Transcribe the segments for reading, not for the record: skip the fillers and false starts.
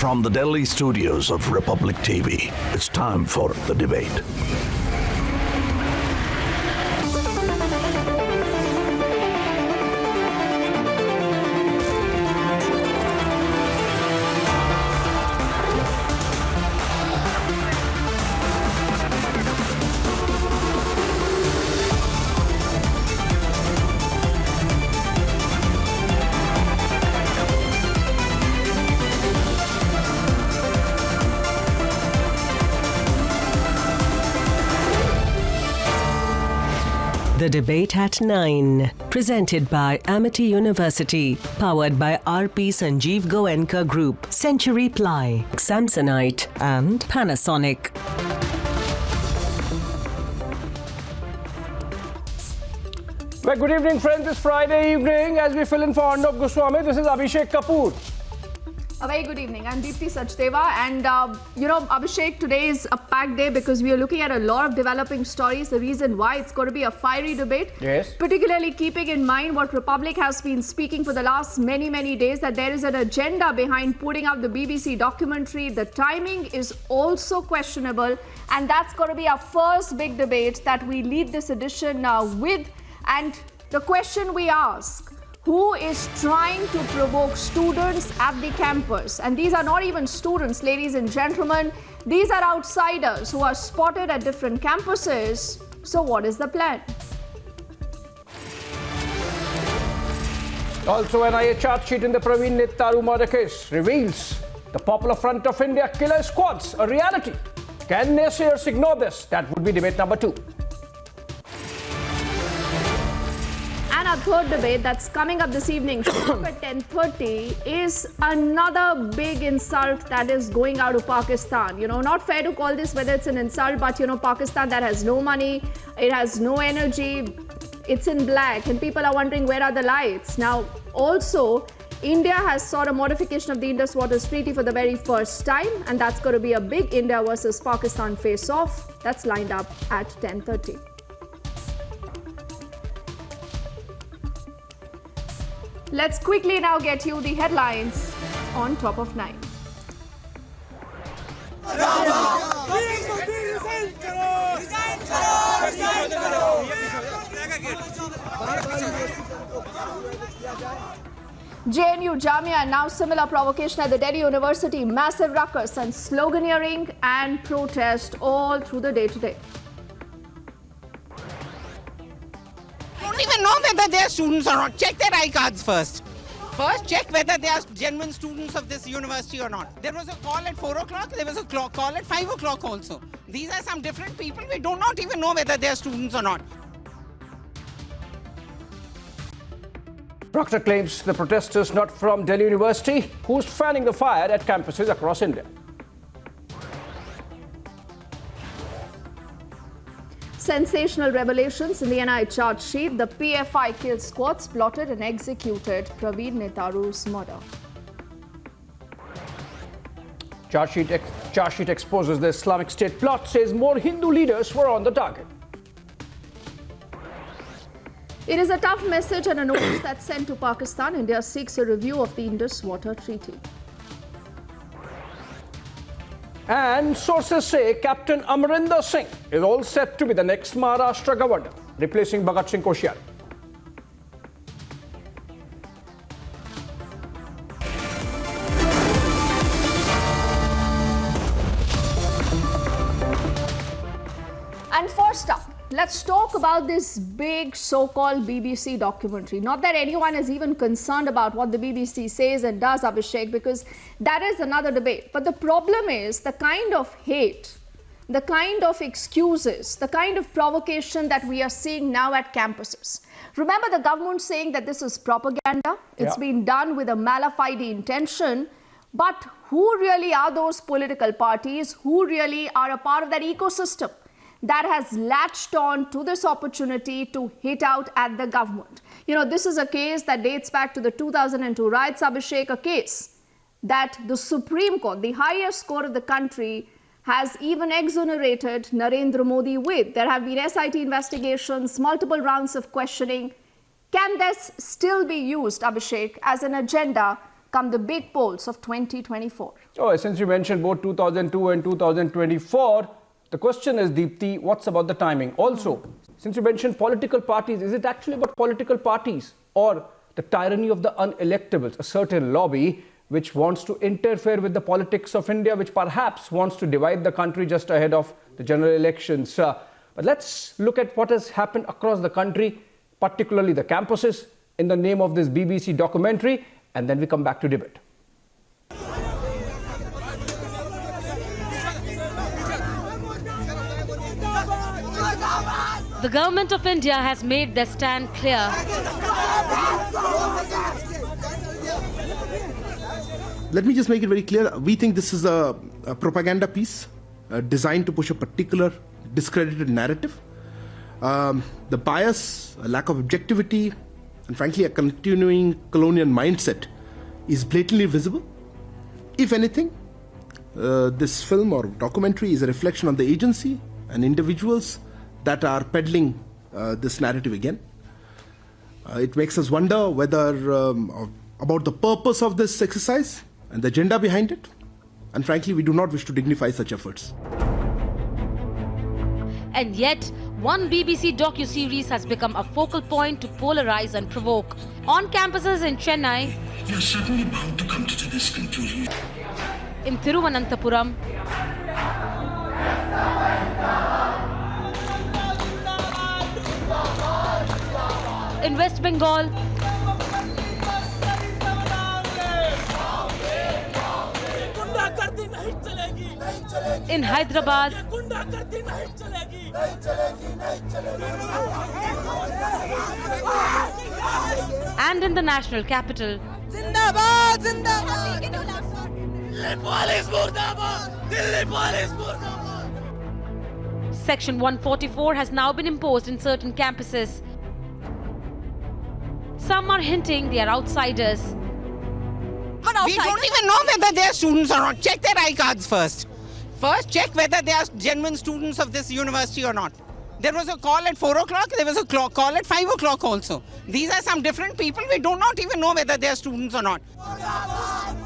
From the Delhi studios of Republic TV, it's time for the debate. The Debate at 9, presented by Amity University, powered by RP Sanjeev Goenka Group, Century Ply, Samsonite and Panasonic. Well, good evening, friends. It's Friday evening. As we fill in for Arnab Goswami, this is Abhishek Kapoor. A very good evening. I'm Deepthi Sachdeva, and Abhishek, today is a packed day because we are looking at a lot of developing stories. The reason why it's going to be a fiery debate, yes, particularly keeping in mind what Republic has been speaking for the last many days, that there is an agenda behind putting out the BBC documentary. The timing is also questionable, and that's going to be our first big debate that we lead this edition with. And the question we ask: who is trying to provoke students at the campus? And these are not even students, ladies and gentlemen. These are outsiders who are spotted at different campuses. So what is the plan? Also, an NIA charge sheet in the Praveen Netaru murder case reveals the Popular Front of India killer squads a reality. Can naysayers ignore this? That would be debate number 2. And our third debate that's coming up this evening at 10:30 is another big insult that is going out of Pakistan. You know, not fair to call this whether it's an insult, but Pakistan that has no money, it has no energy, it's in black, and people are wondering where are the lights. Now, also, India has sought a modification of the Indus Waters Treaty for the very first time, and that's going to be a big India versus Pakistan face-off. That's lined up at 10:30. Let's quickly now get you the headlines on top of 9. JNU Jamia now similar provocation at the Delhi University, massive ruckus and sloganeering and protest all through the day today. Don't even know whether they are students or not. Check their iCards first. First, check whether they are genuine students of this university or not. There was a call at 4 o'clock. There was a call at 5 o'clock also. These are some different people. We do not even know whether they are students or not. Proctor claims the protesters not from Delhi University, who's fanning the fire at campuses across India. Sensational revelations in the NIA charge sheet. The PFI kill squads plotted and executed Praveen Netaru's murder. Charge sheet exposes the Islamic State plot, says more Hindu leaders were on the target. It is a tough message and a notice that's sent to Pakistan. India seeks a review of the Indus Water Treaty. And sources say Captain Amarinder Singh is all set to be the next Maharashtra governor, replacing Bhagat Singh Koshiyari. And first up, let's talk about this big so-called BBC documentary. Not that anyone is even concerned about what the BBC says and does, Abhishek, because that is another debate. But the problem is the kind of hate, the kind of excuses, the kind of provocation that we are seeing now at campuses. Remember the government saying that this is propaganda? It's been done with a mala-fide intention. But who really are those political parties? Who really are a part of that ecosystem that has latched on to this opportunity to hit out at the government? You know, this is a case that dates back to the 2002 riots, Abhishek, a case that the Supreme Court, the highest court of the country, has even exonerated Narendra Modi with. There have been SIT investigations, multiple rounds of questioning. Can this still be used, Abhishek, as an agenda come the big polls of 2024? Oh, since you mentioned both 2002 and 2024, the question is, Deepthi, what's about the timing? Also, since you mentioned political parties, is it actually about political parties or the tyranny of the unelectables, a certain lobby which wants to interfere with the politics of India, which perhaps wants to divide the country just ahead of the general elections? But let's look at what has happened across the country, particularly the campuses, in the name of this BBC documentary, and then we come back to debate. The government of India has made their stand clear. Let me just make it very clear. We think this is a propaganda piece designed to push a particular discredited narrative. The bias, a lack of objectivity, and frankly a continuing colonial mindset is blatantly visible. If anything, this film or documentary is a reflection on the agency and individuals that are peddling this narrative again. It makes us wonder whether about the purpose of this exercise and the agenda behind it. And frankly, we do not wish to dignify such efforts. And yet, one BBC docu-series has become a focal point to polarize and provoke. On campuses in Chennai, You're certainly bound to come to this conclusion. in Thiruvananthapuram, in West Bengal, in Hyderabad, and in the national capital. Section 144 has now been imposed in certain campuses. Some are hinting they are outsiders. We don't even know whether they are students or not. Check their I cards first. First, check whether they are genuine students of this university or not. There was a call at 4 o'clock, there was a call at 5 o'clock also. These are some different people. We do not even know whether they are students or not.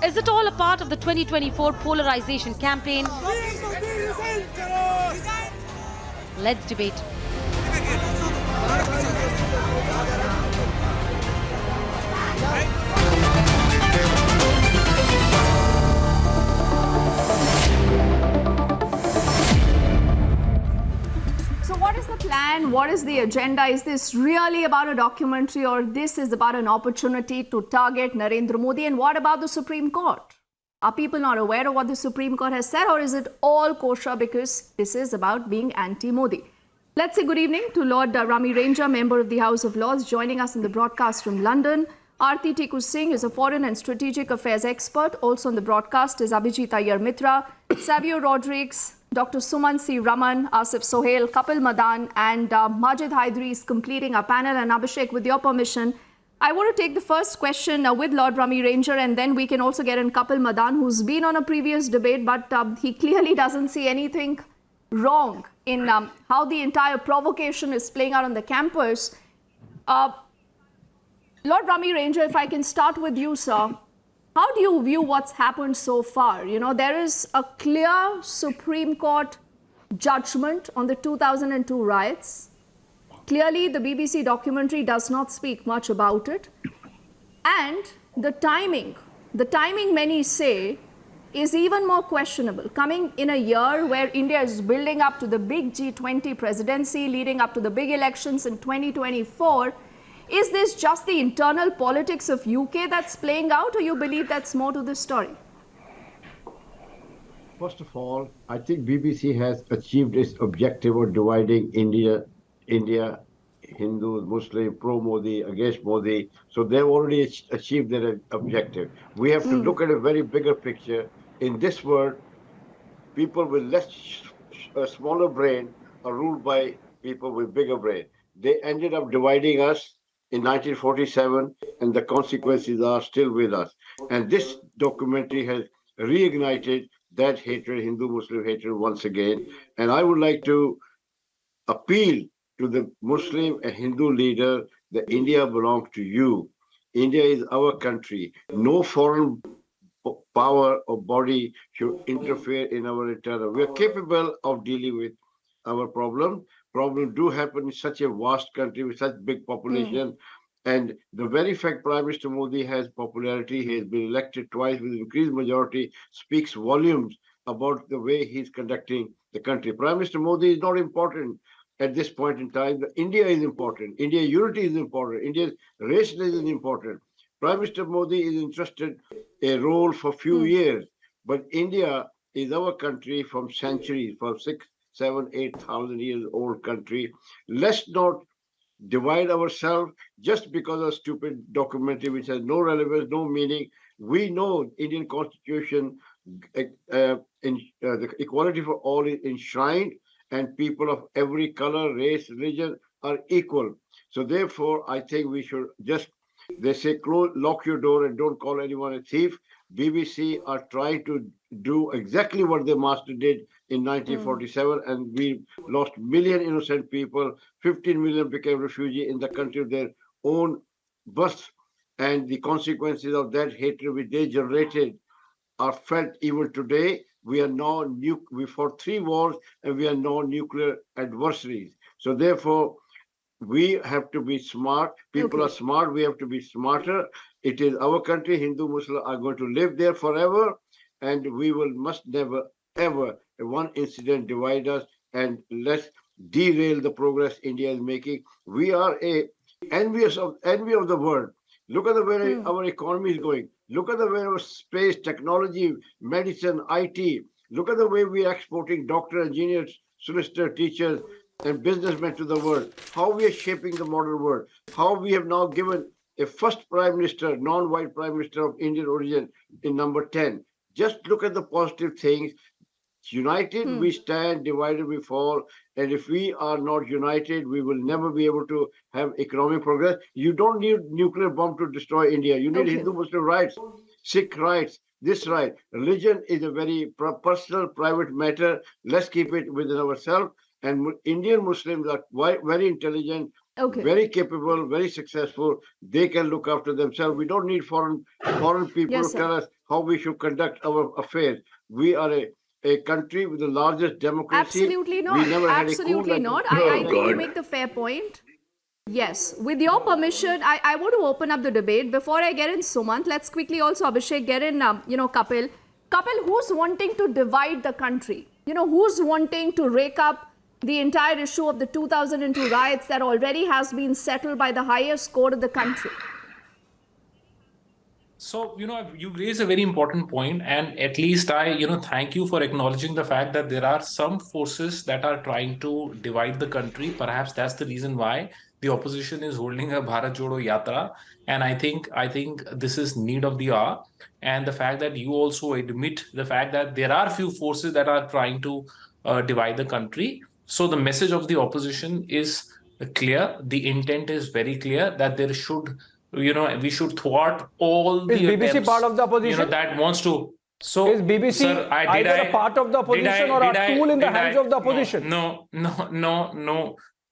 Is it all a part of the 2024 polarization campaign? Let's debate. So what is the plan? What is the agenda? Is this really about a documentary, or this is about an opportunity to target Narendra Modi? And what about the Supreme Court? Are people not aware of what the Supreme Court has said, or is it all kosher because this is about being anti-Modi? Let's say good evening to Lord Rami Ranger, member of the House of Lords, joining us in the broadcast from London. Aarti Tiku Singh is a foreign and strategic affairs expert. Also on the broadcast is Abhijit Iyer Mitra, Savio Rodriguez, Dr. Suman C. Raman, Asif Sohail, Kapil Madan, and Majid Haidri is completing our panel. And Abhishek, with your permission, I want to take the first question with Lord Rami Ranger, and then we can also get in Kapil Madan, who's been on a previous debate, but he clearly doesn't see anything wrong in how the entire provocation is playing out on the campus. Lord Rami Ranger, if I can start with you, sir. How do you view what's happened so far? You know, there is a clear Supreme Court judgment on the 2002 riots. Clearly, the BBC documentary does not speak much about it. And the timing many say is even more questionable. Coming in a year where India is building up to the big G20 presidency, leading up to the big elections in 2024, is this just the internal politics of UK that's playing out, or you believe that's more to the story? First of all, I think BBC has achieved its objective of dividing India, Hindu, Muslim, pro-Modi, against Modi. So they've already achieved their objective. We have to look at a very bigger picture. In this world, people with a smaller brain are ruled by people with bigger brain. They ended up dividing us in 1947, and the consequences are still with us. And this documentary has reignited that hatred, Hindu-Muslim hatred, once again. And I would like to appeal to the Muslim and Hindu leader that India belongs to you. India is our country. No foreign power or body should interfere in our internal. We are capable of dealing with our problem. Problems do happen in such a vast country with such big population. And the very fact Prime Minister Modi has popularity, he has been elected twice with increased majority, speaks volumes about the way he's conducting the country. Prime Minister Modi is not important at this point in time. India is important. India unity is important. India's rationalism is important. Prime Minister Modi is interested a role for few years, but India is our country from centuries, from 6, 7, 8,000 years old country. Let's not divide ourselves just because of stupid documentary which has no relevance, no meaning. We know Indian Constitution, the equality for all is enshrined, and people of every color, race, religion are equal. So therefore, I think we should just, they say, close, lock your door and don't call anyone a thief. BBC are trying to do exactly what their master did in 1947, and we lost million innocent people. 15 million became refugees in the country of their own birth, and the consequences of that hatred which they generated are felt even today. We are now we fought 3 wars, and we are now nuclear adversaries. So therefore, we have to be smart. People are smart. We have to be smarter. It is our country. Hindu, Muslim are going to live there forever, and we must never, ever, one incident divide us, and let's derail the progress India is making. We are envy of the world. Look at the way our economy is going. Look at the way our space, technology, medicine, IT. Look at the way we are exporting doctors, engineers, solicitors, teachers, and businessmen to the world. How we are shaping the modern world. How we have now given a first prime minister, non-white prime minister of Indian origin in number 10. Just look at the positive things. United we stand, divided we fall. And if we are not united, we will never be able to have economic progress. You don't need nuclear bomb to destroy India. You need Hindu Muslim rights, Sikh rights, this right. Religion is a very personal, private matter. Let's keep it within ourselves. And Indian Muslims are very intelligent, very capable, very successful. They can look after themselves. We don't need foreign people to tell us how we should conduct our affairs. We are a country with the largest democracy. Absolutely not. We never Absolutely had a not. I think you make the fair point. Yes. With your permission, I want to open up the debate. Before I get in Sumant, let's quickly also, Abhishek, get in, Kapil. Kapil, who's wanting to divide the country? Who's wanting to rake up the entire issue of the 2002 riots that already has been settled by the highest court of the country? So, you raise a very important point, and at least I, thank you for acknowledging the fact that there are some forces that are trying to divide the country. Perhaps that's the reason why the opposition is holding a Bharat Jodo Yatra, and I think this is need of the hour. And the fact that you also admit the fact that there are few forces that are trying to divide the country. So the message of the opposition is clear. The intent is very clear that there should, we should thwart all the attempts. Is BBC part of the opposition? That wants to. So is BBC sir, either a part of the opposition or a tool in the hands of the opposition? No.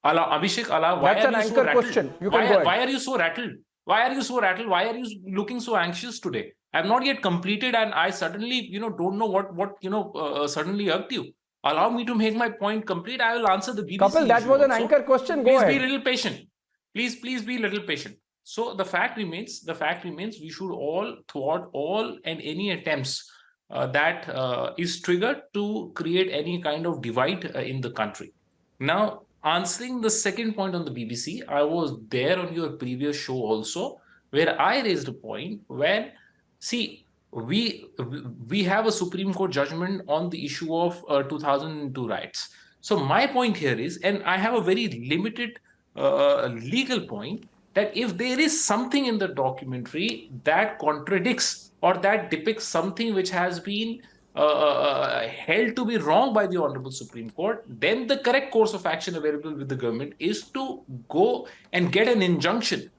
Abhishek, that's an anchor question. You can go ahead. Why are you so rattled? Why are you so rattled? Why are you looking so anxious today? I have not yet completed, and I suddenly, don't know what suddenly irked you. Allow me to make my point complete. I will answer the BBC. Kapil, that was an anchor question. Go ahead. Please be a little patient. Please be a little patient. So the fact remains, we should all thwart all and any attempts that is triggered to create any kind of divide in the country. Now, answering the second point on the BBC, I was there on your previous show also, where I raised a point when, see, we have a Supreme Court judgment on the issue of 2002 riots. So my point here is, and I have a very limited legal point, that if there is something in the documentary that contradicts or that depicts something which has been held to be wrong by the Honorable Supreme Court, then the correct course of action available with the government is to go and get an injunction.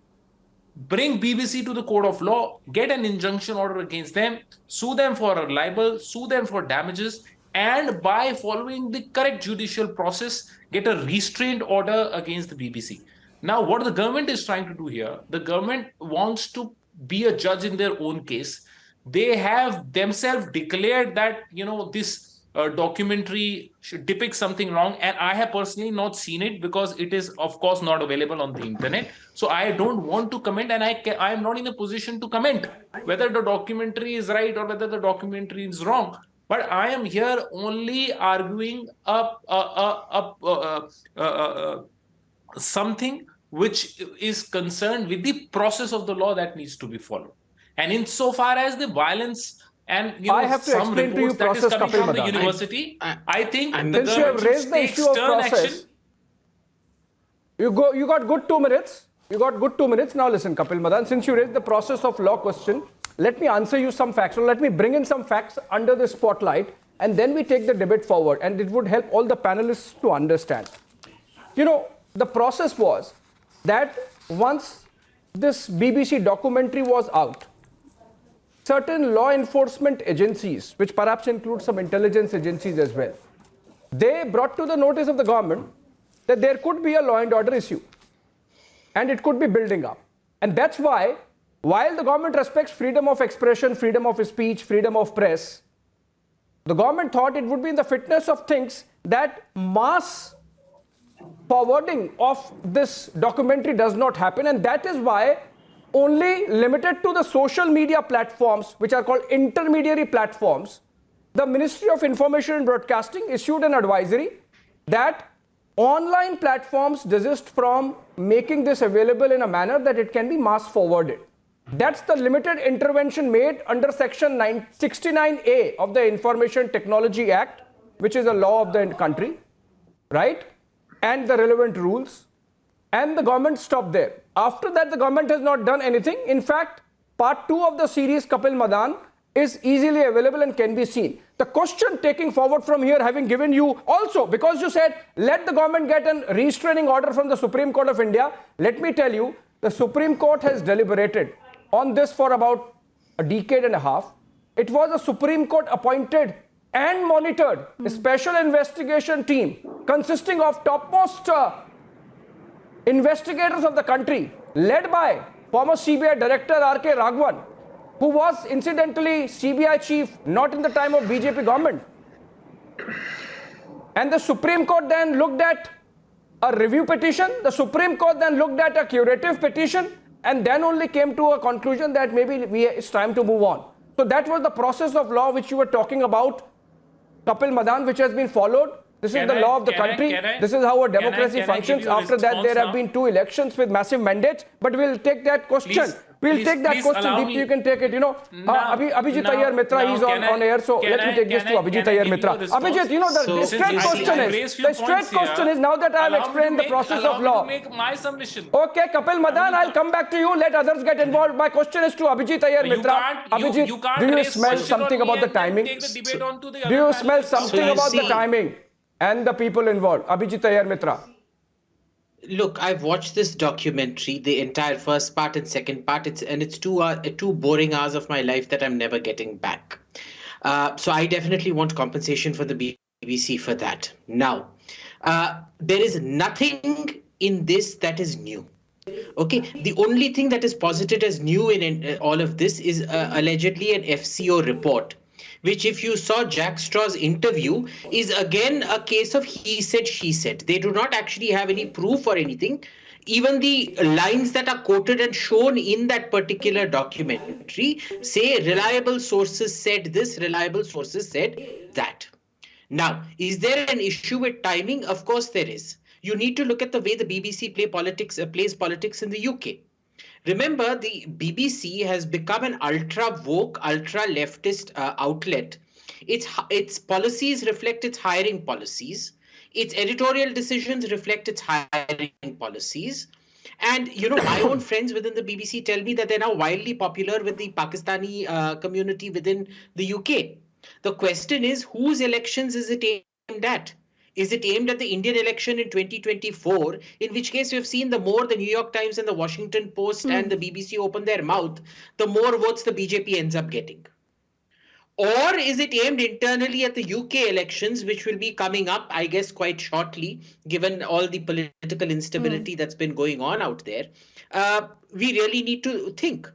Bring BBC to the court of law, get an injunction order against them, sue them for a libel, sue them for damages, and by following the correct judicial process, get a restraint order against the BBC. Now, what the government is trying to do here, the government wants to be a judge in their own case. They have themselves declared that, this documentary depicts something wrong, and I have personally not seen it because it is, of course, not available on the internet. So I don't want to comment, and I am not in a position to comment whether the documentary is right or whether the documentary is wrong. But I am here only arguing something which is concerned with the process of the law that needs to be followed. And insofar as the violence and I have to some explain to you reports that is process, coming Kapil from the Madan. university, I think the Since you have government raised should the take issue of stern process, action. you got good 2 minutes. You got good 2 minutes. Now listen, Kapil Madan, since you raised the process of law question, let me answer you some facts. So let me bring in some facts under the spotlight, and then we take the debate forward, and it would help all the panelists to understand. The process was that once this BBC documentary was out, certain law enforcement agencies, which perhaps include some intelligence agencies as well, they brought to the notice of the government that there could be a law and order issue, and it could be building up. And that's why, while the government respects freedom of expression, freedom of speech, freedom of press, the government thought it would be in the fitness of things that mass forwarding of this documentary does not happen, and that is why only limited to the social media platforms, which are called intermediary platforms, the Ministry of Information and Broadcasting issued an advisory that online platforms desist from making this available in a manner that it can be mass forwarded. That's the limited intervention made under Section 69A of the Information Technology Act, which is a law of the country, right? And the relevant rules. And the government stopped there. After that, the government has not done anything. In fact, part 2 of the series, Kapil Madan, is easily available and can be seen. The question taking forward from here, having given you also, because you said, let the government get a restraining order from the Supreme Court of India, let me tell you, the Supreme Court has deliberated on this for about a decade and a half. It was a Supreme Court appointed and monitored special investigation team consisting of topmost investigators of the country, led by former CBI Director R.K. Raghavan, who was incidentally CBI chief not in the time of BJP government. And the Supreme Court then looked at a review petition, the Supreme Court then looked at a curative petition, and then only came to a conclusion that maybe it's time to move on. So that was the process of law which you were talking about, Kapil Madan, which has been followed. This is the law of the country. This is how a democracy functions. After that, there have been 2 elections with massive mandates. But we'll take that question. We'll take that question. Deepti, you can take it. Abhijit Iyer Mitra, he's on air. So let me take this to Abhijit Iyer Mitra. Abhijit, the straight question is, now that I have explained the process of law. Make my submission. Okay, Kapil Madan, I'll come back to you. Let others get involved. My question is to Abhijit Iyer Mitra. Abhijit, do you smell something about the timing? Do you smell something about the timing and the people involved? Abhijit Iyer Mitra. Look, I've watched this documentary, the entire first part and second part. It's 2 boring hours of my life that I'm never getting back. So I definitely want compensation for the BBC for that. Now, there is nothing in this that is new. Okay, the only thing that is posited as new in all of this is allegedly an FCO report, which, if you saw Jack Straw's interview, is again a case of he said, she said. They do not actually have any proof or anything. Even the lines that are quoted and shown in that particular documentary say reliable sources said this, reliable sources said that. Now, is there an issue with timing? Of course there is. You need to look at the way the BBC plays politics in the UK. Remember, the BBC has become an ultra woke, ultra leftist outlet. Its policies reflect its hiring policies. Its editorial decisions reflect its hiring policies. And, my own friends within the BBC tell me that they're now wildly popular with the Pakistani community within the UK. The question is, whose elections is it aimed at? Is it aimed at the Indian election in 2024, in which case we've seen the more the New York Times and the Washington Post and the BBC open their mouth, the more votes the BJP ends up getting? Or is it aimed internally at the UK elections, which will be coming up, I guess, quite shortly, given all the political instability that's been going on out there? We really need to think.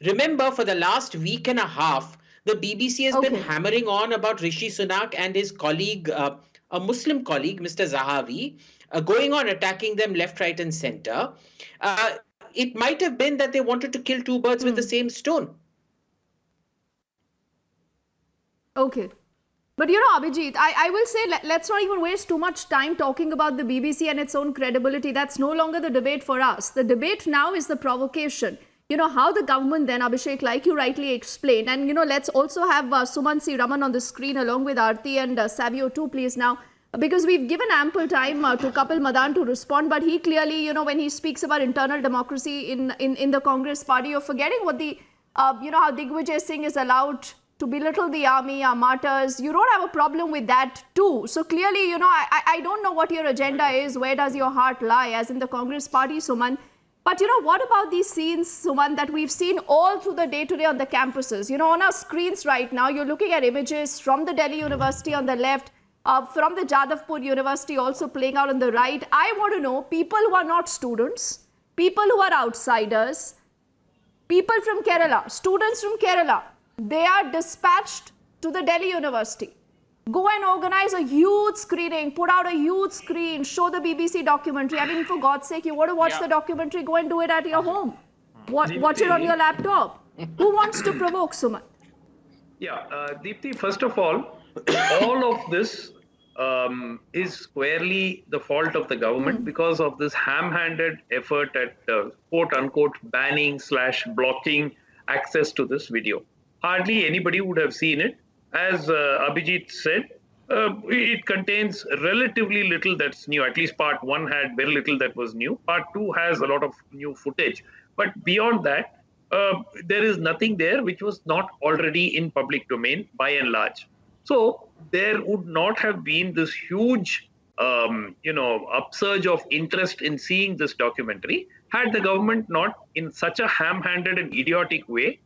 Remember, for the last week and a half, the BBC has been Okay. hammering on about Rishi Sunak and his colleague, a Muslim colleague, Mr. Zahavi, going on attacking them left, right, and center. It might have been that they wanted to kill two birds with the same stone. Okay. But you know, Abhijit, I will say let's not even waste too much time talking about the BBC and its own credibility. That's no longer the debate for us. The debate now is the provocation. You know, how the government then, Abhishek, like you rightly explained, and you know, let's also have Suman C. Raman on the screen along with Aarti and Savio too, please now, because we've given ample time to Kapil Madan to respond, but he clearly, you know, when he speaks about internal democracy in the Congress party, you're forgetting what the, you know, how Digvijay Singh is allowed to belittle the army, our martyrs. You don't have a problem with that too. So clearly, you know, I don't know what your agenda is. Where does your heart lie, as in the Congress party, Suman? But, you know, what about these scenes, Suman, that we've seen all through the day today on the campuses? You know, on our screens right now, you're looking at images from the Delhi University on the left, from the Jadavpur University also playing out on the right. I want to know, people who are not students, people who are outsiders, people from Kerala, students from Kerala, they are dispatched to the Delhi University. Go and organize a huge screening, put out a huge screen, show the BBC documentary. I mean, for God's sake, you want to watch the documentary, go and do it at your home. Watch it on your laptop. Who wants to provoke, Suman? Yeah, Deepthi, first of all of this is squarely the fault of the government because of this ham-handed effort at quote-unquote banning / blocking access to this video. Hardly anybody would have seen it. As Abhijit said, it contains relatively little that's new. At least part 1 had very little that was new. Part 2 has a lot of new footage. But beyond that, there is nothing there which was not already in public domain by and large. So there would not have been this huge, upsurge of interest in seeing this documentary had the government not, in such a ham-handed and idiotic way,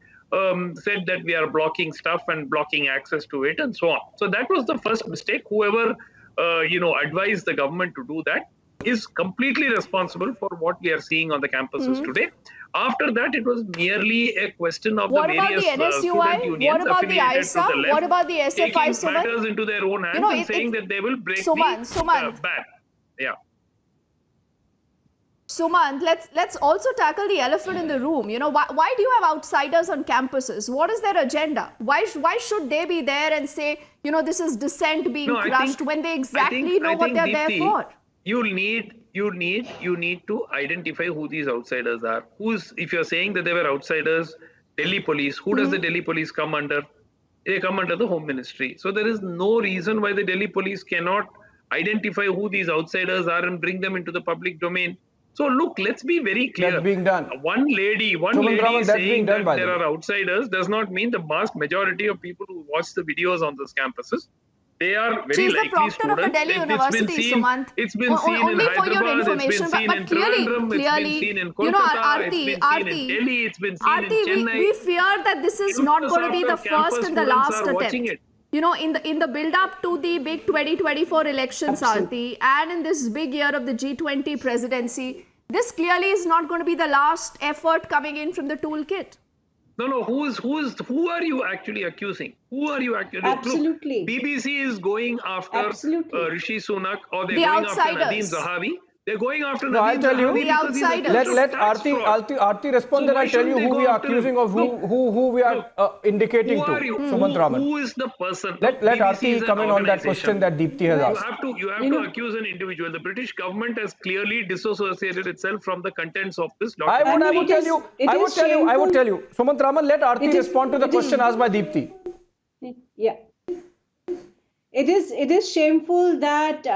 said that we are blocking stuff and blocking access to it and so on. So that was the first mistake. Whoever, advised the government to do that is completely responsible for what we are seeing on the campuses today. After that, it was merely a question of What the about various the NSUI? student unions What about the affiliated ISA? to the left, What about the SFI, taking Suman? matters into their own hands and saying that they will break the ban. Yeah. Sumant, let's also tackle the elephant in the room. You know, why do you have outsiders on campuses? What is their agenda? Why should they be there and say, you know, this is dissent being crushed when they exactly know what they're there for? You need to identify who these outsiders are. If you're saying that they were outsiders, Delhi police, who does the Delhi police come under? They come under the Home Ministry. So there is no reason why the Delhi police cannot identify who these outsiders are and bring them into the public domain. So look, let's be very clear. That's being done. One lady saying that there are outsiders does not mean the vast majority of people who watch the videos on these campuses. They are very likely students. Of the Delhi University, Sumant. It's been seen in Hyderabad, it's been seen in Trivandrum, it's been seen in Kolkata, it's been seen in Delhi, it's been seen in Chennai. We fear that this is not going to be the first and the last attempt. You know, in the build-up to the big 2024 elections, Aarti, and in this big year of the G20 presidency, this clearly is not going to be the last effort coming in from the toolkit. No. Who are you actually accusing? Who are you actually? Absolutely. Look, BBC is going after Rishi Sunak, or they're the going outsiders. after Nadeem Zahavi. They're going after No, I'll tell you. The outsiders. Let Aarti respond, then I'll tell you who we are accusing of who we are indicating to. Sumant Raman. Who is the person? Let Aarti come in on that question that Deepthi has asked. You have to accuse an individual. The British government has clearly disassociated itself from the contents of this document. I would tell you. Sumant Raman, let Aarti respond to the question asked by Deepthi. Yeah. It is shameful that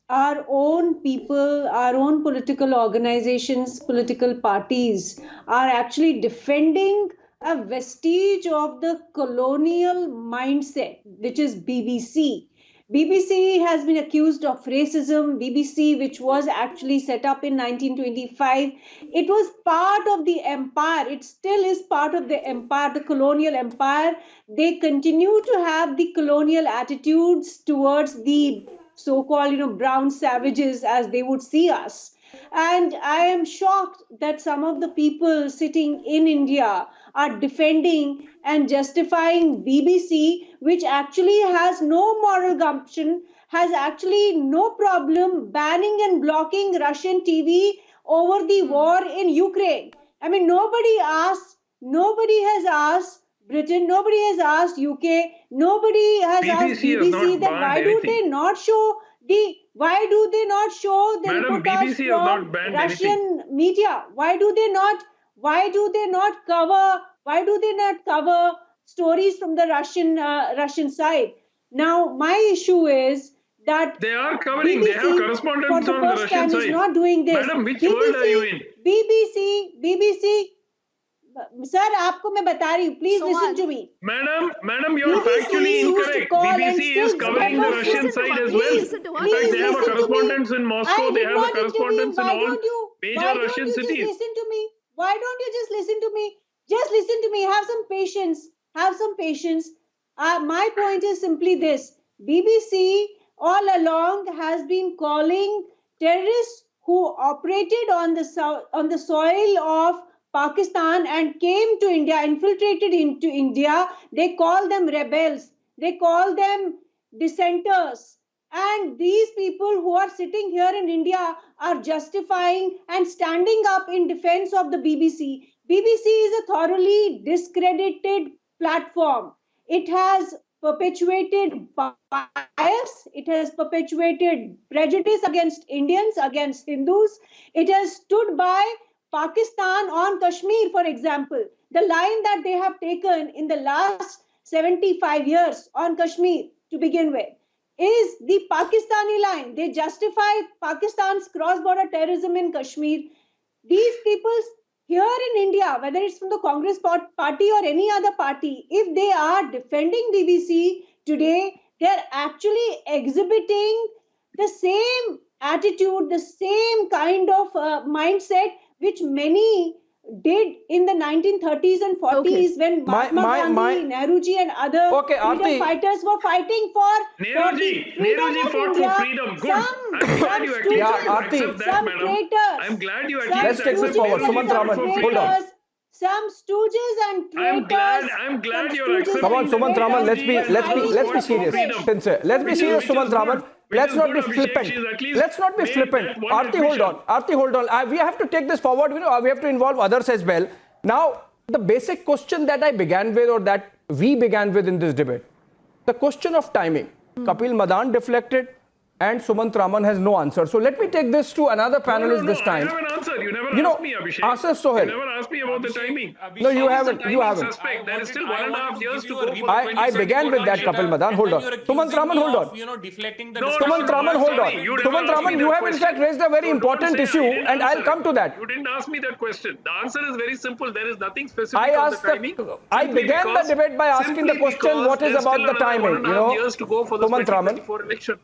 our own people, our own political organizations, political parties are actually defending a vestige of the colonial mindset, which is BBC. BBC has been accused of racism. BBC, which was actually set up in 1925, it was part of the empire. It still is part of the empire, the colonial empire. They continue to have the colonial attitudes towards the so-called, brown savages, as they would see us. And I am shocked that some of the people sitting in India are defending and justifying BBC, which actually has no moral gumption, has actually no problem banning and blocking Russian TV over the war in Ukraine. I mean, nobody has asked Britain, nobody has asked UK, nobody has asked BBC that why do they not show the Madam, reportage BBC has not from banned Russian media? Why do they not cover stories from the Russian side? Now, my issue is that they are covering. BBC, they have correspondents for the on the first Russian time, side. is not doing this. Madam, which world are you in? BBC. Sir, आपको मैं बता रही हूँ. Please listen to me. Madam, you are factually incorrect. BBC is covering the Russian side as well. In fact, they have a correspondents in Moscow. They have a correspondents in all major Russian cities. Listen to me. Why don't you just listen to me? Just listen to me. Have some patience. Have some patience. My point is simply this. BBC all along has been calling terrorists who operated on the soil of Pakistan and came to India, infiltrated into India. They call them rebels. They call them dissenters. And these people who are sitting here in India are justifying and standing up in defense of the BBC. BBC is a thoroughly discredited platform. It has perpetuated bias. It has perpetuated prejudice against Indians, against Hindus. It has stood by Pakistan on Kashmir, for example. The line that they have taken in the last 75 years on Kashmir to begin with is the Pakistani line. They justify Pakistan's cross-border terrorism in Kashmir. These people here in India, whether it's from the Congress party or any other party, if they are defending BBC today, they're actually exhibiting the same attitude, the same kind of mindset which many did in the 1930s and 40s when Mahatma Gandhi, Nehruji and other freedom fighters were fighting for Nehruji fought for freedom. Good. I'm glad you at least accept that, madam. I'm glad you at least Let's take this forward. Sumant Raman, hold on. Some stooges and traitors. I'm glad you're accepting. Come on, Sumant Raman, let's be serious. Sincere. Let's be serious, Sumant Raman. Let's not be flippant. Let's not be flippant. Aarti, hold on. We have to take this forward. We have to involve others as well. Now, the basic question that I began with, or that we began with in this debate, the question of timing. Kapil Madan deflected, and Sumant Raman has no answer. So let me take this to another panelist this time. I have an answer. You never asked me, Abhishek. Asif Sohail. You never asked me about the timing. No, you haven't. There is still 1.5 years to go. I began with that, Kapil Madan. Hold on. Sumant Raman, hold on. Sumant Raman, hold on. Sumant Raman, you have in fact raised a very important issue, and I'll come to that. You didn't ask me that question. The answer is very simple. There is nothing specific on the timing. I began the debate by asking the question, what is about the timing? Years to go for the Sumant Raman. election.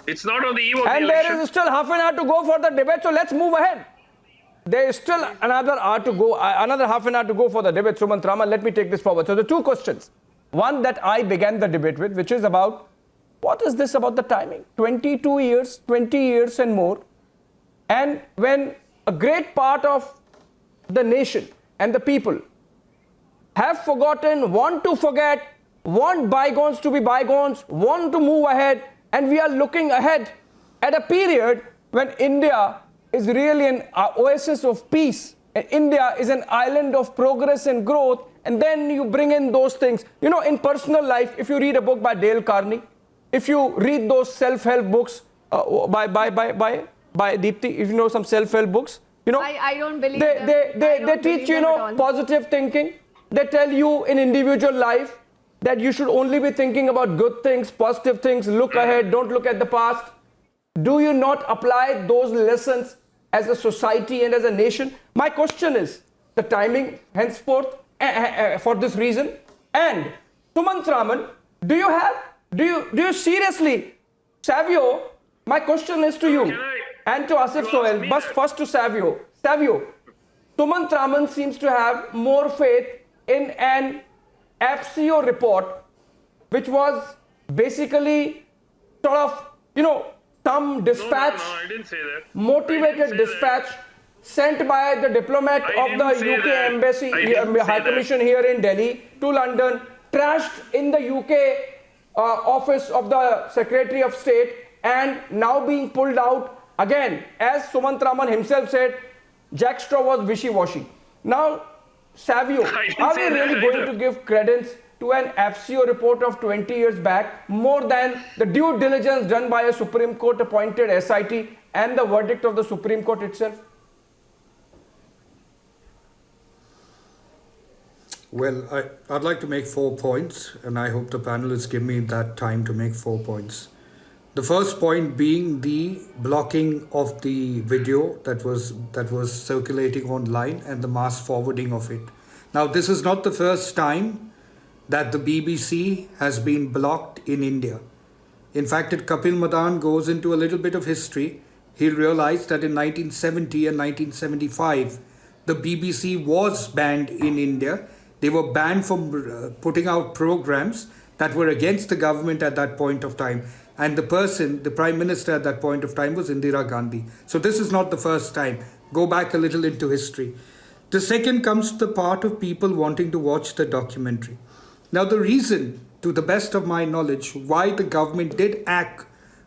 It's not on the eve of the election. And there is still half an hour to go for the debate, so let's move ahead. There is still another hour to go, another half an hour to go for the debate. Sumant Raman, let me take this forward. So the two questions. One that I began the debate with, which is about, what is this about the timing? 22 years, 20 years and more. And when a great part of the nation and the people have forgotten, want to forget, want bygones to be bygones, want to move ahead, and we are looking ahead at a period when India is really an oasis of peace. And India is an island of progress and growth. And then you bring in those things. You know, in personal life, if you read a book by Dale Carnegie, if you read those self-help books by Deepthi, if you know some self-help books, you know, I don't believe they teach, you know, positive thinking. They tell you in individual life that you should only be thinking about good things, positive things, look ahead, don't look at the past. Do you not apply those lessons as a society and as a nation? My question is the timing henceforth for this reason. And Sumant Raman, do you seriously, Savio, my question is to you and to Asif Sohail, but first to Savio. Sumant Raman seems to have more faith in an FCO report, which was basically sort of, you know, some dispatch, no, I didn't say that. motivated dispatch sent by the diplomat of the UK embassy, High Commission here in Delhi to London, trashed in the UK office of the Secretary of State, and now being pulled out again. As Sumant Raman himself said, Jack Straw was wishy-washy. Now, Savio, are we really going to give credence to an FCO report of 20 years back more than the due diligence done by a Supreme Court appointed SIT and the verdict of the Supreme Court itself? Well, I'd like to make 4 points, and I hope the panelists give me that time to make 4 points. The first point being the blocking of the video that was circulating online and the mass forwarding of it. Now, this is not the first time that the BBC has been blocked in India. In fact, if Kapil Madan goes into a little bit of history, he'll realize that in 1970 and 1975, the BBC was banned in India. They were banned from putting out programs that were against the government at that point of time. And the Prime Minister at that point of time was Indira Gandhi. So this is not the first time. Go back a little into history. The second comes to the part of people wanting to watch the documentary. Now, the reason, to the best of my knowledge, why the government did act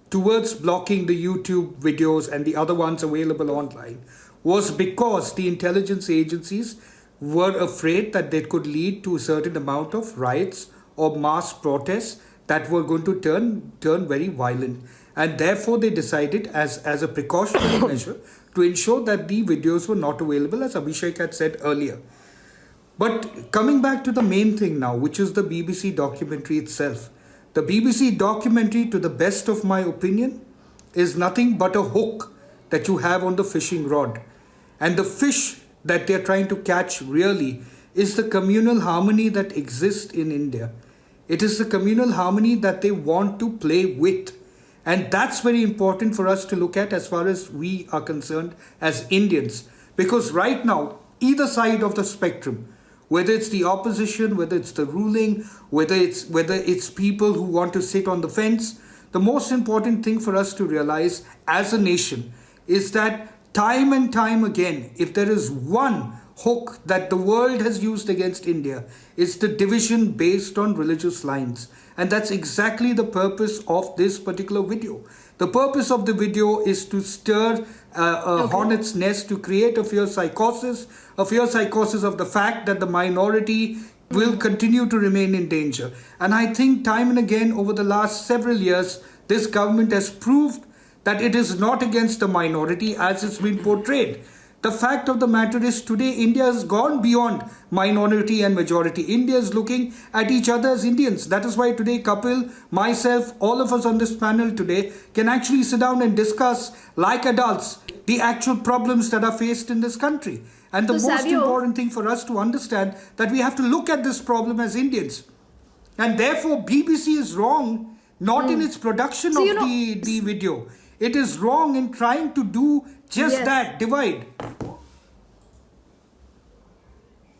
towards blocking the YouTube videos and the other ones available online was because the intelligence agencies were afraid that they could lead to a certain amount of riots or mass protests that were going to turn very violent. And therefore they decided as a precautionary measure to ensure that the videos were not available, as Abhishek had said earlier. But coming back to the main thing now, which is the BBC documentary itself. The BBC documentary, to the best of my opinion, is nothing but a hook that you have on the fishing rod. And the fish that they're trying to catch really is the communal harmony that exists in India. It is the communal harmony that they want to play with. And that's very important for us to look at as far as we are concerned as Indians. Because right now, either side of the spectrum, whether it's the opposition, whether it's the ruling, whether it's people who want to sit on the fence, the most important thing for us to realize as a nation is that time and time again, if there is one hook that the world has used against India, it's the division based on religious lines. And that's exactly the purpose of this particular video. The purpose of the video is to stir a hornet's nest, to create a fear psychosis of the fact that the minority will continue to remain in danger. And I think time and again over the last several years, this government has proved that it is not against the minority as it's been portrayed. The fact of the matter is today India has gone beyond minority and majority. India is looking at each other as Indians. That is why today Kapil, myself, all of us on this panel today can actually sit down and discuss like adults the actual problems that are faced in this country. And the most important thing for us to understand that we have to look at this problem as Indians. And therefore BBC is wrong not in its production of the video. It is wrong in trying to do just that, divide.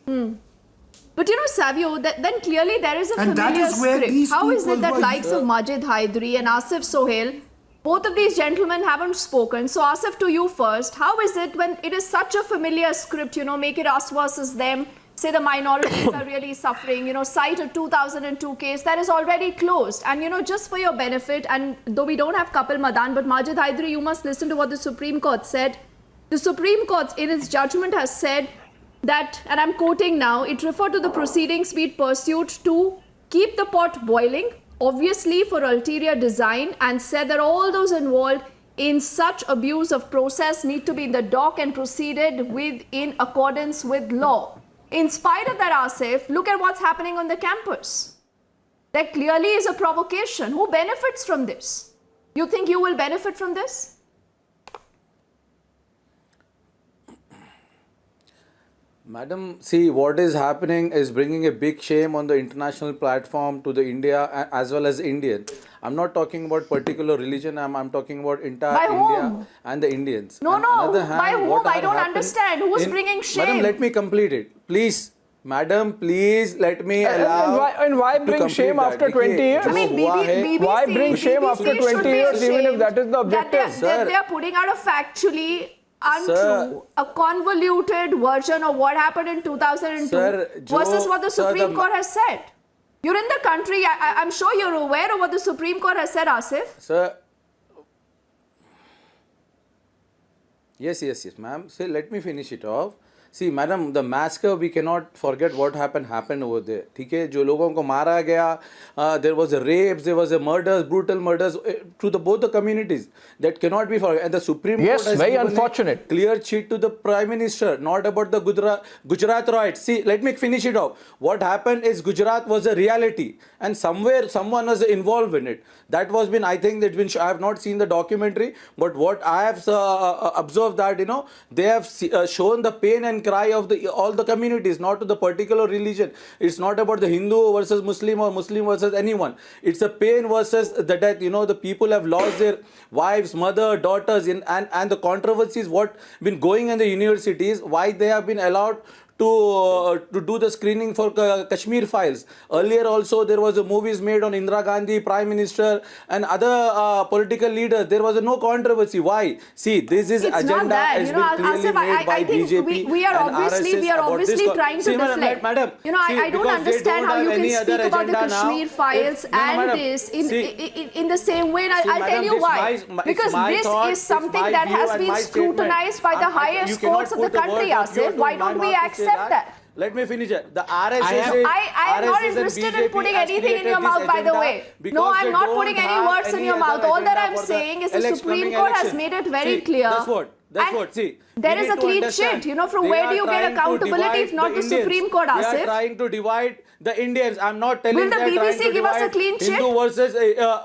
But Savio, then clearly there is a familiar script. How is it that likes of Majid Hydari and Asif Sohail, both of these gentlemen haven't spoken? So Asif, to you first, how is it when it is such a familiar script, make it us versus them, say the minorities are really suffering, cite a 2002 case that is already closed. And, just for your benefit, and though we don't have Kapil Madan, but Majid Hydari, you must listen to what the Supreme Court said. The Supreme Court, in its judgment, has said that, and I'm quoting now, it referred to the proceedings being pursued to keep the pot boiling, obviously for ulterior design, and said that all those involved in such abuse of process need to be in the dock and proceeded with in accordance with law. In spite of that, Asif, look at what's happening on the campus. There clearly is a provocation. Who benefits from this? You think you will benefit from this? Madam, see, what is happening is bringing a big shame on the international platform to the India as well as Indian. I'm not talking about particular religion, I'm talking about entire India and the Indians. No, by whom? I don't understand. Who's bringing shame? Madam, let me complete it. Please, Madam, please let me allow. And why bring shame after 20 years? I mean, why bring shame after 20 years, even if that is the objective? They're putting out a factually untrue, a convoluted version of what happened in 2002 versus what the Supreme Court has said. You're in the country. I'm sure you're aware of what the Supreme Court has said, Asif. Sir, yes, ma'am. So let me finish it off. See, madam, the massacre, we cannot forget what happened over there. ठीक है, जो लोगों को मारा गया, there was a rapes, there was a murders, brutal murders to both the communities. That cannot be forgotten. And the Supreme Court has very given unfortunate. a clear cheat to the Prime Minister, not about the Gujarat riots. See, let me finish it off. What happened is Gujarat was a reality, and somewhere someone was involved in it. That was been, I think, I have not seen the documentary, but what I have observed that, they have shown the pain and cry of all the communities, not to the particular religion. It's not about the Hindu versus Muslim or Muslim versus anyone. It's a pain versus the death. The people have lost their wives, mother, daughters, and the controversies what been going in the universities, why they have been allowed to do the screening for Kashmir files. Earlier also there was a movies made on Indira Gandhi, Prime Minister, and other political leaders. There was no controversy. Why? See, this is agenda has been clearly made by BJP. We are obviously trying to deflect. Madam, I don't understand how you can speak about the Kashmir files and this in the same way. And I'll tell you why. Because this is something that has been scrutinized by the highest courts of the country, Asif. Why don't we accept that? Let me finish it. The RSS I am not interested in putting anything in your mouth, by the way. No, I'm not putting any words in your mouth. All that I'm saying is the Supreme Court has made it very clear. That's what. See, there is a clean sheet. From where do you get accountability if not the Supreme Court, Asif? They are trying to divide the Indians. I'm not telling Will the BBC give us a clean sheet? Hindu versus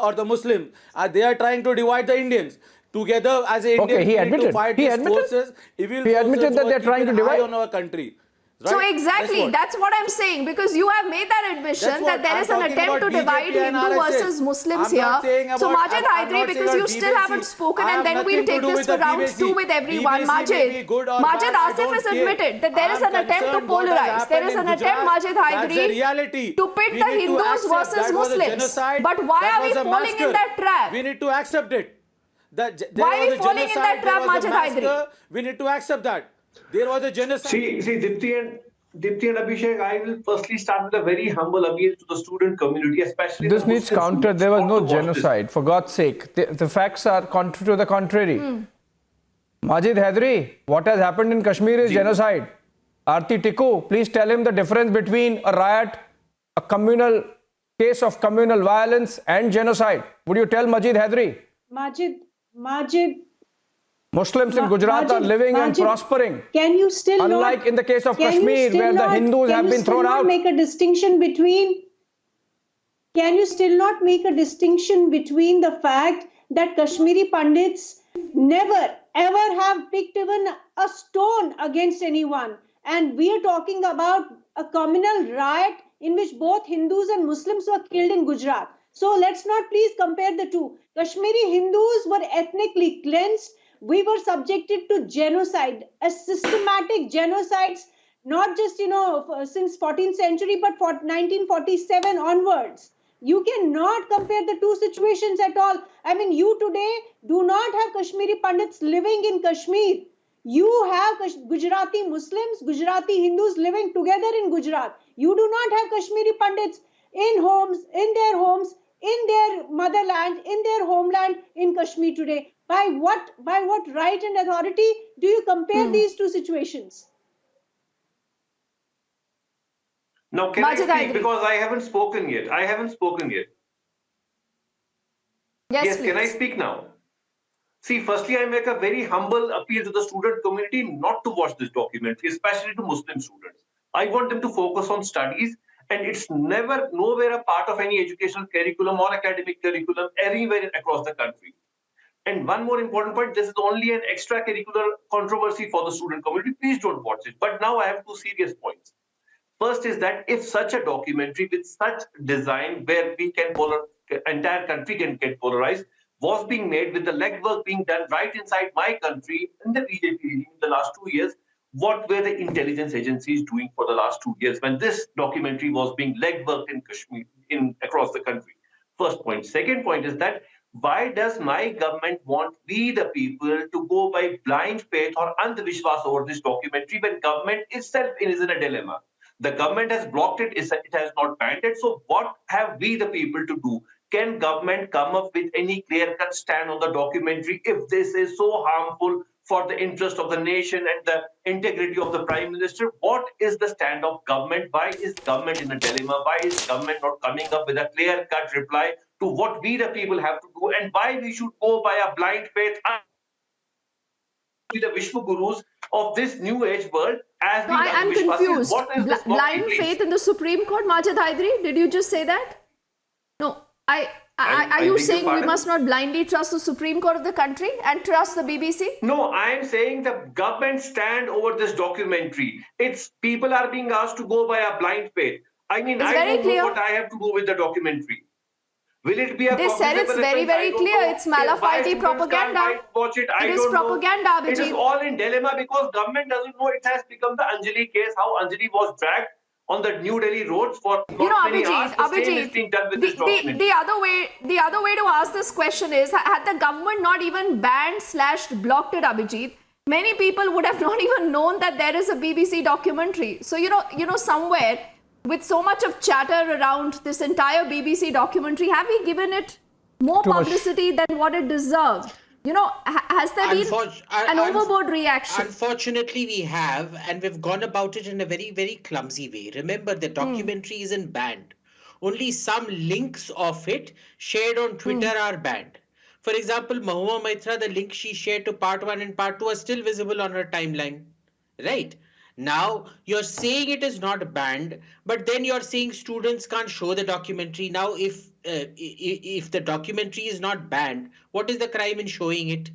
or the Muslim. They are trying to divide the Indians. Together as an Indian, he admitted. To fight he these admitted. Forces, evil he admitted forces that they're trying to divide on our country. Right? So exactly, that's what I'm saying, because you have made that admission that there is an attempt to divide Hindu versus Muslims here. So Majid Hydari, because you still haven't spoken, and then we'll take this to round 2 with everyone. Majid Asif has admitted that there is an attempt to polarize. There is an attempt, Majid Hydari, to pit the Hindus versus Muslims. But why are we falling in that trap? We need to accept it. Why are we falling in that trap, Majid Hydari? We need to accept that. There was a genocide. See, Dipti and Abhishek, I will firstly start with a very humble appeal to the student community, especially. This needs counter. There was no genocide, for God's sake. The facts are to the contrary. Majid Hydari, what has happened in Kashmir is genocide. Aarti Tikku, please tell him the difference between a riot, a communal case of communal violence, and genocide. Would you tell Majid Hydari? Majid. Muslims in Gujarat are living and prospering. Can you still unlike in the case of Kashmir, where the Hindus have been thrown out? Make a distinction between? Can you still not make a distinction between the fact that Kashmiri Pandits never ever have picked even a stone against anyone, and we are talking about a communal riot in which both Hindus and Muslims were killed in Gujarat? So let's not please compare the two. Kashmiri Hindus were ethnically cleansed. We were subjected to genocide, a systematic genocides, not just, since 14th century, but 1947 onwards. You cannot compare the two situations at all. I mean, you today do not have Kashmiri Pandits living in Kashmir. You have Gujarati Muslims, Gujarati Hindus living together in Gujarat. You do not have Kashmiri Pandits in their homes, in their motherland, in their homeland in Kashmir today. By what right and authority do you compare these two situations? Now, can I speak? Because I haven't spoken yet. Yes, can I speak now? See, firstly, I make a very humble appeal to the student community not to watch this documentary, especially to Muslim students. I want them to focus on studies, and it's nowhere a part of any educational curriculum or academic curriculum anywhere across the country. And one more important point, this is only an extracurricular controversy for the student community. Please don't watch it. But now I have two serious points. First is that if such a documentary with such design where entire country can get polarized was being made with the legwork being done right inside my country in the BJP regime in the last 2 years, what were the intelligence agencies doing for the last 2 years when this documentary was being legworked in Kashmir, across the country? First point. Second point is that why does my government want we the people to go by blind faith or andhvishwas over this documentary when government itself is in a dilemma? The government has blocked it, it has not banned it. So what have we the people to do? Can government come up with any clear-cut stand on the documentary if this is so harmful for the interest of the nation and the integrity of the Prime Minister? What is the stand of government? Why is government in a dilemma? Why is government not coming up with a clear-cut reply to what we the people have to do, and why we should go by a blind faith with the Vishnu Gurus of this new age world as No, I'm confused. Blind faith in the Supreme Court, Majid Haidari? Did you just say that? No, are you saying we must not blindly trust the Supreme Court of the country and trust the BBC? No, I am saying the government stand over this documentary. It's people are being asked to go by a blind faith. I mean, I don't know what I have to do with the documentary. Will it be a They said it's very, very clear. It's Malafide propaganda. Watch it. It is propaganda, Abhijit. It is all in dilemma because government doesn't know. It has become the Anjali case, how Anjali was dragged on the New Delhi roads for many hours. The same is being done with this document. The other way to ask this question is, had the government not even banned/blocked it, Abhijit, many people would have not even known that there is a BBC documentary. So somewhere with so much of chatter around this entire BBC documentary, have we given it more publicity than what it deserved? Has there been an overboard reaction? Unfortunately, we have, and we've gone about it in a very, very clumsy way. Remember, the documentary isn't banned. Only some links of it shared on Twitter are banned. For example, Mahua Maitra, the link she shared to part 1 and part 2 are still visible on her timeline. Right? Now, you're saying it is not banned, but then you're saying students can't show the documentary. Now, if the documentary is not banned, what is the crime in showing it?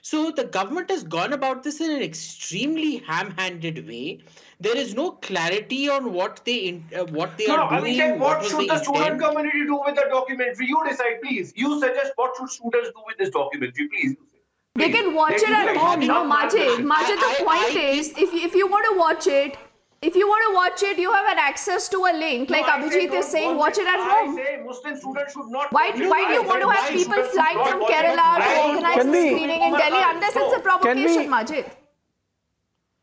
So the government has gone about this in an extremely ham-handed way. There is no clarity on what they are doing. Abhishek, what should the student community do with the documentary? You decide, please. You suggest what should students do with this documentary, please. They can watch it at home, Majid. The point is, if you want to watch it, you have an access to a link. Like Abhijit is saying, watch it at home. I say Muslim students should not. Why do you want to have people flying from Kerala to organize the screening in Delhi unless it's a provocation, Majid?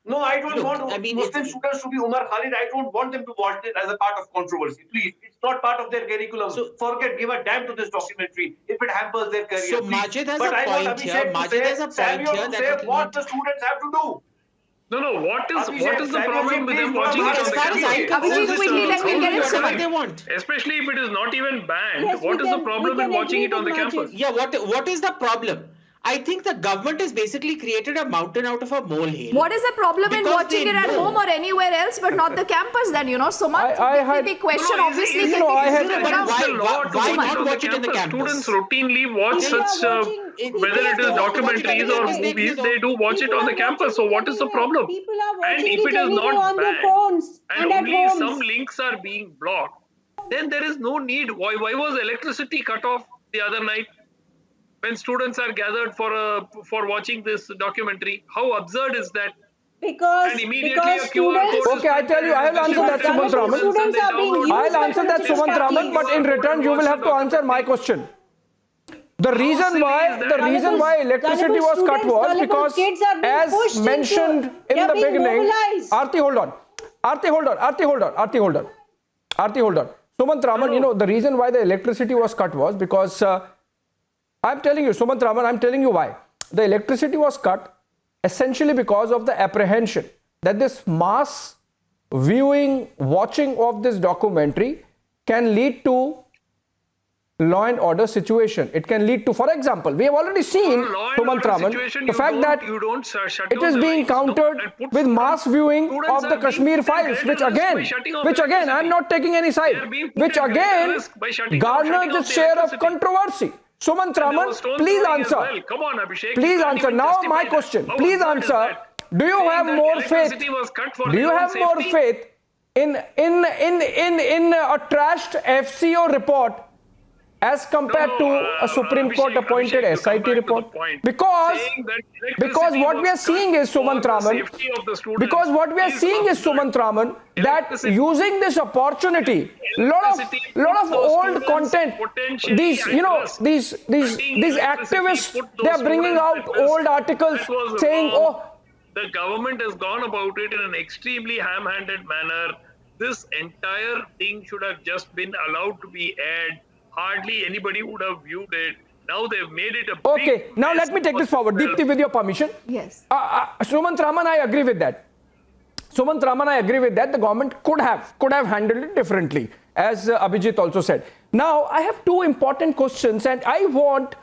No, I don't want Muslim students to be Umar Khalid. I don't want them to watch it as a part of controversy. Please, it's not part of their curriculum. So give a damn to this documentary if it hampers their career. So Majid has a point here. Majid has a point here that what the students have to do. No. What is the problem with them watching it on the campus? Abhijit, quickly, let me get it they want. Especially if it is not even banned. What is the problem in watching it on the campus? Yeah, what is the problem? I think the government has basically created a mountain out of a molehill. What is the problem in watching it at home or anywhere else but not the campus then, Sumant? The question obviously can be why not watch it in the campus? Students routinely watch such, whether it is documentaries or movies, they do watch it on the campus. So what is the problem? And if it is not banned and only some links are being blocked, then there is no need. Why was electricity cut off the other night? When students are gathered for watching this documentary, how absurd is that? Because a QR code. Okay, I tell you, I will answer that, Sumant Raman. I'll answer that, Sumant Raman, but in return, you will have to answer my question. The reason why electricity was cut was because, as mentioned in the beginning, Aarti, hold on. Sumant Raman, the reason why the electricity was cut was because. I'm telling you, Sumant Raman, I'm telling you why. The electricity was cut essentially because of the apprehension that this mass watching of this documentary can lead to law and order situation. It can lead to, for example, we have already seen, Sumant Raman, the fact that it is being countered with mass viewing of the Kashmir files, which again, I'm not taking any side, which again garners its share of controversy. Sumant Raman, please answer. Come on, Abhishek. Please answer. Now my question. Please answer. Do you have more faith? Do you have more faith in a trashed FCO report as compared to a Supreme Court appointed SIT report? Because what we are seeing is, Sumant Raman, that using this opportunity, lot of old content, these activists, they are bringing out old articles saying, oh, the government has gone about it in an extremely ham-handed manner. This entire thing should have just been allowed to be aired. Hardly anybody would have viewed it. Now they've made it a okay, now let me take this forward. Deepti, with your permission. Yes. Sumant Raman, I agree with that. The government could have handled it differently, as Abhijit also said. Now, I have two important questions, and I want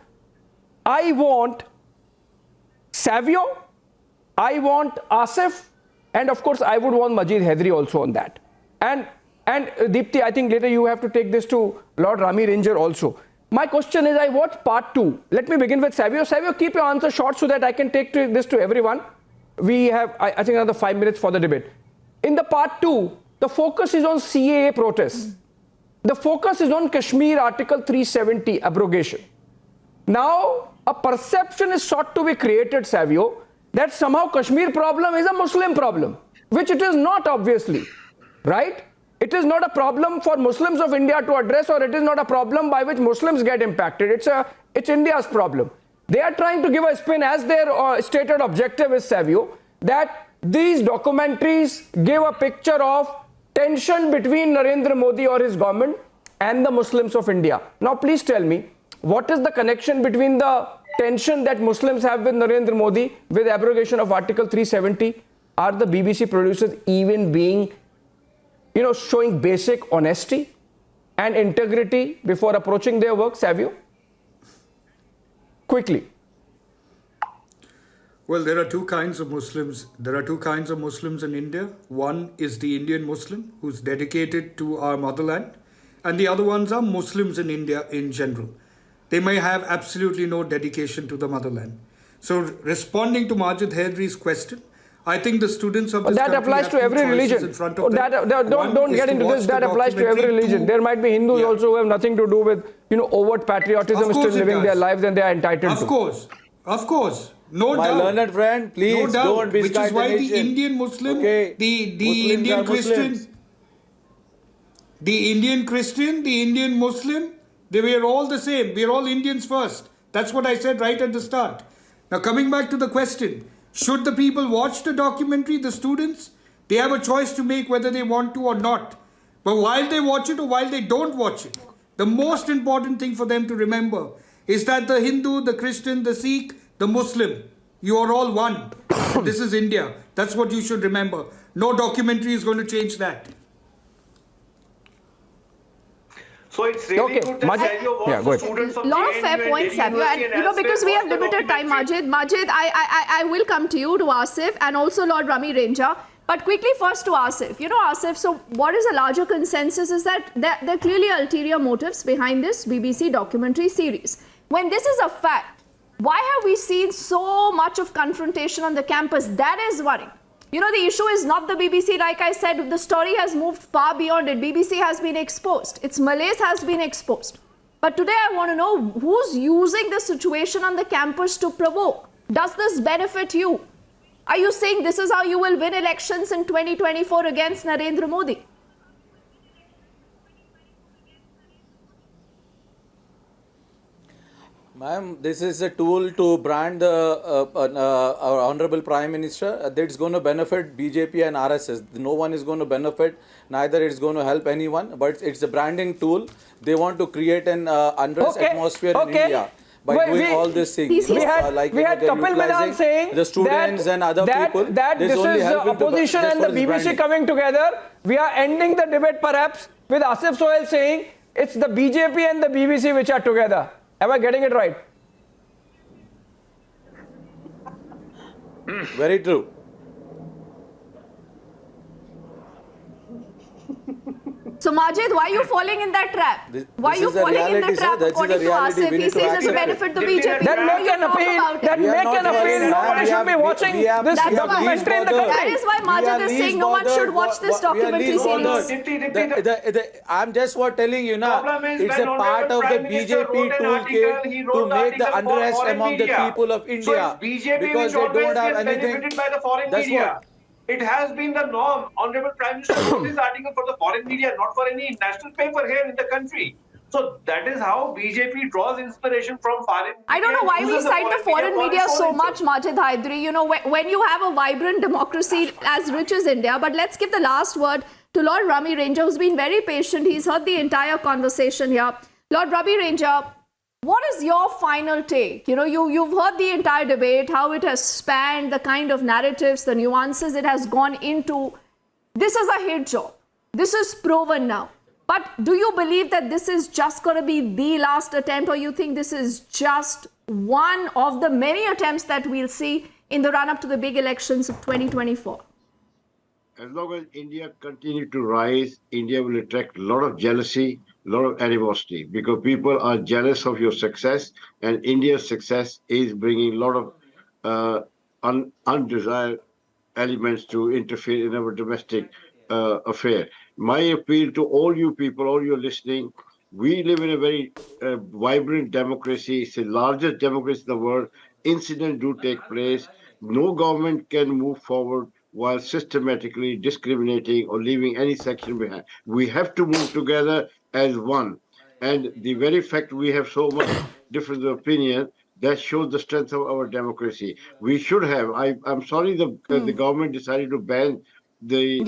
Savio, I want Asif, and of course, I would want Majid Hydari also on that. And Deepti, I think later you have to take this to Lord Rami Ranger also. My question is, I watched part 2. Let me begin with Savio. Savio, keep your answer short so that I can take this to everyone. We have, I think, another 5 minutes for the debate. In the part 2, the focus is on CAA protests. The focus is on Kashmir Article 370 abrogation. Now, a perception is sought to be created, Savio, that somehow Kashmir problem is a Muslim problem, which it is not, obviously, right? It is not a problem for Muslims of India to address, or it is not a problem by which Muslims get impacted. It's India's problem. They are trying to give a spin, as their stated objective is, Savio, that these documentaries give a picture of tension between Narendra Modi or his government and the Muslims of India. Now, please tell me, what is the connection between the tension that Muslims have with Narendra Modi with abrogation of Article 370? Are the BBC producers even being, showing basic honesty and integrity before approaching their work, Savio? Quickly. Well, there are two kinds of Muslims. There are two kinds of Muslims in India. One is the Indian Muslim, who's dedicated to our motherland, and the other ones are Muslims in India in general. They may have absolutely no dedication to the motherland. So, responding to Majid Hydari's question, I think the students of this that applies to every religion. Don't get into this. That applies to every religion. There might be Hindus also who have nothing to do with overt patriotism, still living their lives, and they are entitled to. Of course. No doubt. My learned friend, please don't be Which is why the Indian Muslim, the Indian Christian, the Indian Christian, the Indian Muslim, they were all the same. We are all Indians first. That's what I said right at the start. Now, coming back to the question, should the people watch the documentary, the students? They have a choice to make whether they want to or not. But while they watch it or while they don't watch it, the most important thing for them to remember is that the Hindu, the Christian, the Sikh, the Muslim, you are all one. This is India. That's what you should remember. No documentary is going to change that. So it's really good that Savio wants the students of a lot of fair points, Savio, and because we have limited time, Majid, I will come to you, to Asif, and also Lord Rami Ranger. But quickly first to Asif. Asif, so what is a larger consensus is that there are clearly ulterior motives behind this BBC documentary series. When this is a fact, why have we seen so much of confrontation on the campus? That is worrying. The issue is not the BBC. Like I said, the story has moved far beyond it. BBC has been exposed. Its malaise has been exposed. But today I want to know who's using the situation on the campus to provoke. Does this benefit you? Are you saying this is how you will win elections in 2024 against Narendra Modi? Ma'am, this is a tool to brand our Honorable Prime Minister. That's going to benefit BJP and RSS. No one is going to benefit, neither it's going to help anyone, but it's a branding tool. They want to create an unrest atmosphere in India by doing all these things. We had Kapil Menon saying the students and other people. That this is the opposition and the BBC coming together. We are ending the debate perhaps with Asif Sohail saying it's the BJP and the BBC which are together. Am I getting it right? Very true. So Majid, why are you falling in that trap? Why are you falling in the trap according to us? If he says it's a benefit to BJP, then make an appeal. Then make an appeal. Nobody should be watching this documentary in the country. That is why Majid is saying no one should watch this documentary series. I'm just telling you now. It's a part of the BJP toolkit to make the unrest among the people of India because they don't have anything. That's what. It has been the norm. Honorable Prime Minister wrote this article for the foreign media, not for any national paper here in the country. So that is how BJP draws inspiration from foreign media. I don't know why we cite the foreign media so much, Majid Haidri. You know, when you have a vibrant democracy as rich as India. But let's give the last word to Lord Ravi Ranger, who's been very patient. He's heard the entire conversation here. Lord Ravi Ranger, what is your final take? You know, you've heard the entire debate, how it has spanned, the kind of narratives, the nuances it has gone into. This is a hit job. This is proven now. But do you believe that this is just going to be the last attempt, or you think this is just one of the many attempts that we'll see in the run-up to the big elections of 2024? As long as India continues to rise, India will attract a lot of jealousy, a lot of animosity, because people are jealous of your success, and India's success is bringing a lot of undesired elements to interfere in our domestic affair. My appeal to all you people, all you listening, we live in a very vibrant democracy. It's the largest democracy in the world. Incidents do take place. No government can move forward while systematically discriminating or leaving any section behind. We have to move together as one. And the very fact we have so much difference of opinion, that shows the strength of our democracy. We should have, I'm sorry the government decided to ban the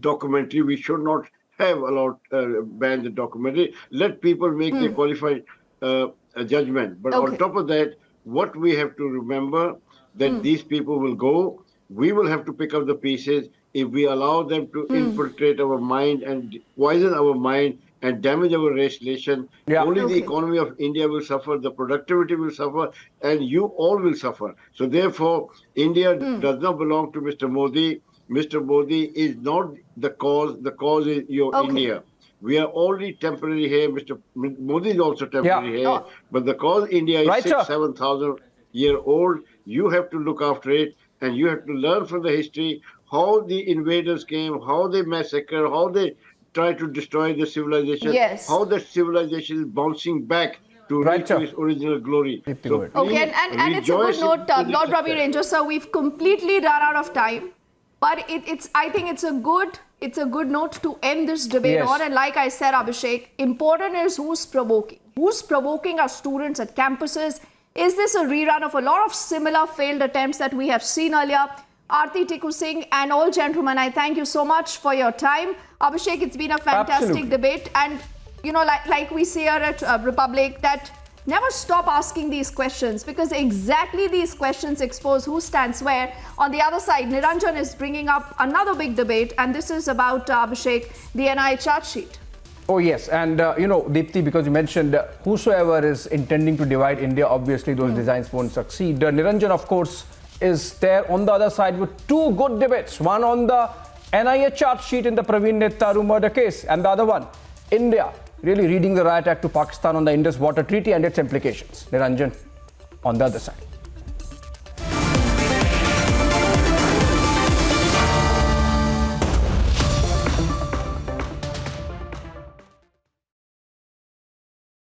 documentary. We should not have allowed ban the documentary. Let people make their qualified judgment. But on top of that, what we have to remember that these people will go. We will have to pick up the pieces. If we allow them to infiltrate our mind and poison our mind and damage our relation, only the economy of India will suffer, the productivity will suffer, and you all will suffer. So therefore, India does not belong to Mr. Modi. Mr. Modi is not the cause. The cause is India. We are already temporary here. Mr. Modi is also temporary here. But the cause India is 6,000-7,000 year old. You have to look after it. And you have to learn from the history how the invaders came, how they massacred, how they tried to destroy the civilization, how the civilization is bouncing back to reach its original glory. So and it's a good note, Lord Ravi Ranger, sir. We've completely run out of time, but I think it's a good note to end this debate on. And like I said, Abhishek, important is who's provoking. Who's provoking our students at campuses? Is this a rerun of a lot of similar failed attempts that we have seen earlier? Aarti Tikku Singh and all gentlemen, I thank you so much for your time. Abhishek, it's been a fantastic debate. And, you know, like we say here at Republic, that never stop asking these questions, because exactly these questions expose who stands where. On the other side, Niranjan is bringing up another big debate, and this is about, Abhishek, the NI charge sheet. Oh, yes. And, you know, Deepthi, because you mentioned whosoever is intending to divide India, obviously those designs won't succeed. Niranjan, of course, is there on the other side with two good debates. One on the NIA charge sheet in the Praveen Nettaru murder case, and the other one, India really reading the riot act to Pakistan on the Indus Water Treaty and its implications. Niranjan, on the other side.